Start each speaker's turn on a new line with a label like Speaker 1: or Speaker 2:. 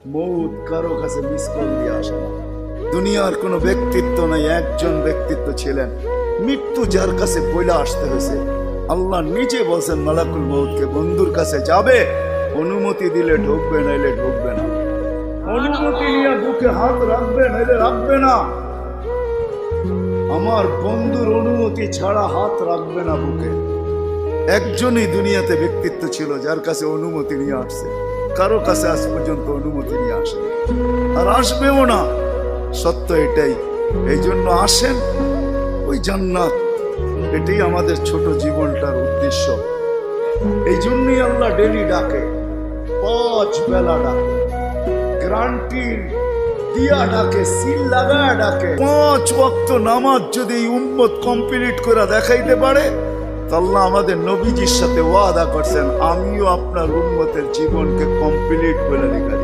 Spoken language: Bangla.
Speaker 1: মৌত কারো কাছে মিস কল দিয়ে আসে না। দুনিয়ার কোনো ব্যক্তিত্ব নাই, একজন ব্যক্তিত্ব ছিলেন, মৃত্যু যার কাছে বইলা আসতে হয়েছে। আল্লাহ নিজে বলছেন মালাকুল মৌতকে, বন্ধুর কাছে যাবে, অনুমতি দিলে ঢুকবে, নাইলে ঢুকবে না। অনুমতি নিয়ে বুকে হাত রাখবে, নাইলে রাখবে না। আমার বন্ধুর অনুমতি ছাড়া হাত রাখবে না বুকে। একজনই দুনিয়াতে ব্যক্তিত্ব ছিল যার কাছে অনুমতি নিয়ে আসছে, কারো কাছে আজ পর্যন্ত অনুমতি নিয়ে আসে আর আসবেও না। সত্য এটাই। এই জন্য আসেন, ওই জান্নাত, এটাই আমাদের ছোট জীবনটার উদ্দেশ্য। এই জন্যই আল্লাহ ডেলি ডাকে, 5 বেলা ডাকে, গ্রান্টির দিয়া ডাকে, সিল লাগায় ডাকে। 5 ওয়াক্ত নামাজ যদি এই উম্মত কমপ্লিট করে দেখাইতে পারে, আল্লাহ আমাদের নবীজির সাথে ওয়াদা করছেন, আমিও আপনার উম্মতের জীবনকে কমপ্লিট করে দেখাই।